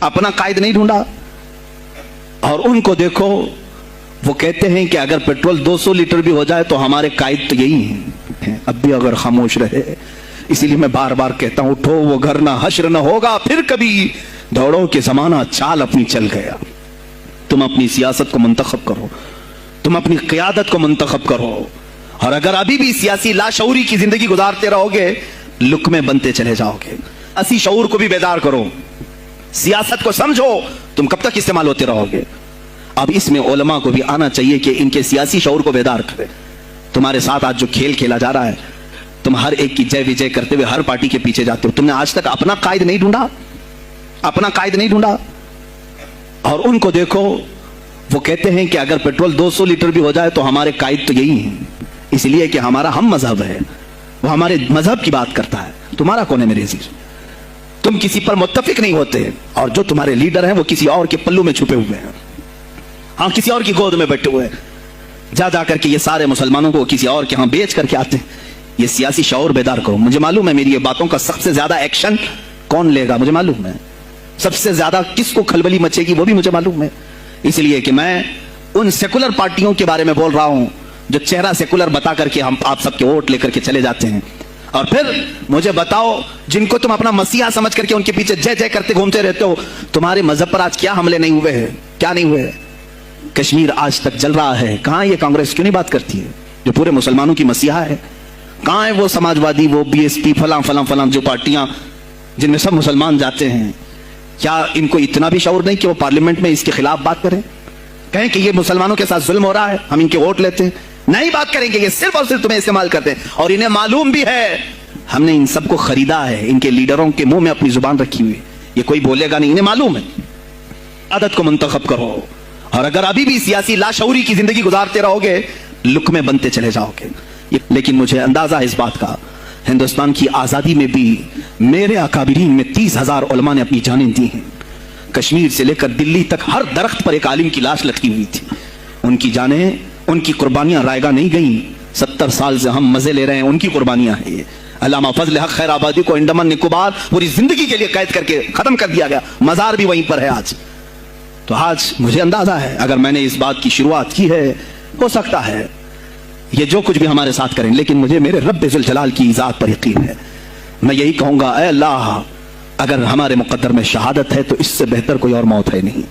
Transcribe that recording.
अपना कायद नहीं ढूंढा। और उनको देखो, वो कहते हैं कि अगर पेट्रोल 200 लीटर भी हो जाए तो हमारे कायद तो यही हैं, अब भी अगर खामोश रहे। इसीलिए मैं बार बार कहता हूं, उठो वो घर ना हश्र ना होगा फिर कभी, दौड़ो के जमाना चाल अपनी चल गया। तुम अपनी सियासत को मुंतखब करो, तुम अपनी क़ियादत को मुंतखब करो। और अगर अभी भी सियासी लाशऊरी की जिंदगी गुजारते रहोगे, लुक्मे बनते चले जाओगे। असी शऊर को भी बेदार करो, सियासत को समझो, तुम कब तक इस्तेमाल होते रहोगे। अब इसमें उलमा को भी आना चाहिए कि इनके सियासी शऊर को बेदार करें। तुम्हारे साथ आज जो खेल खेला जा रहा है, तुम हर एक की जय विजय करते हुए हर पार्टी के पीछे जाते हो। तुमने आज तक अपना कायद नहीं ढूंढा, अपना कायद नहीं ढूंढा। और उनको देखो, वो कहते हैं कि अगर पेट्रोल 200 लीटर भी हो जाए तो हमारे कायद तो यही हैं, इसलिए कि हमारा हम मजहब है, वो हमारे मजहब की बात करता है। तुम्हारा कौन है मेरे अजीज? तुम किसी पर मुत्तफिक नहीं होते, और जो तुम्हारे लीडर हैं वो किसी और के पल्लू में छुपे हुए हैं, हाँ, किसी और की गोद में बैठे हुए हैं। जा जाकर के ये सारे मुसलमानों को किसी और के यहाँ बेच करके आते हैं। ये सियासी शऊर बेदार करो। मुझे मालूम है मेरी ये बातों का सबसे ज्यादा एक्शन कौन लेगा, मुझे मालूम है। सबसे ज्यादा किसको खलबली मचेगी वो भी मुझे मालूम है। इसलिए कि मैं उन सेकुलर पार्टियों के बारे में बोल रहा हूं जो चेहरा सेकुलर बता करके हम आप सबके वोट लेकर के चले जाते हैं, और फिर मुझे बताओ जिनको तुम अपना मसीहा समझ करके उनके पीछे जय जय करते घूमते रहते हो, तुम्हारे मजहब पर आज क्या हमले नहीं हुए हैं, क्या नहीं हुए? कश्मीर आज तक जल रहा है। कहां ये कांग्रेस क्यों नहीं बात करती है जो पूरे मुसलमानों की मसीहा है? कहां है वो समाजवादी, वो बीएसपी, फलां फलां फलां जो पार्टियां जिनमें सब मुसलमान जाते हैं? क्या इनको इतना भी शऊर नहीं कि वो पार्लियामेंट में इसके खिलाफ बात करें, कहें कि ये मुसलमानों के साथ जुल्म हो रहा है, हम इनके वोट लेते हैं? नहीं बात करेंगे, ये सिर्फ और सिर्फ तुम्हें इस्तेमाल करते हैं। और इन्हें मालूम भी है हमने इन सबको खरीदा है, इनके लीडरों के मुंह में अपनी जुबान रखी हुई, ये कोई बोलेगा नहीं, इन्हें मालूम है। आदत को मुंतखब करो, और अगर अभी भी सियासी लाशऊरी की जिंदगी गुजारते रहोगे, लुक्मे बनते चले जाओगे। लेकिन मुझे अंदाजा है इस बात का, हिंदुस्तान की आजादी में भी मेरे अकाबिरीन में 30,000 उलमा ने अपनी जानें दी हैं। कश्मीर से लेकर दिल्ली तक हर दरख्त पर एक आलिम की लाश लटकी हुई थी। उनकी जानें, उनकी कुर्बानियां रायगा नहीं गई। 70 साल से हम मजे ले रहे हैं, उनकी कुर्बानियां हैं ये। अल्लामा फजल हक खैर आबादी को अंडमान निकोबार पूरी जिंदगी के लिए कैद करके खत्म कर दिया गया, मजार भी वहीं पर है आज। तो आज मुझे अंदाजा है अगर मैंने इस बात की शुरुआत की है, हो सकता है ये जो कुछ भी हमारे साथ करें, लेकिन मुझे मेरे रब जुल जलाल की ज़ात पर यकीन है। मैं यही कहूंगा, ऐ अल्लाह, अगर हमारे मुकद्दर में शहादत है तो इससे बेहतर कोई और मौत है नहीं।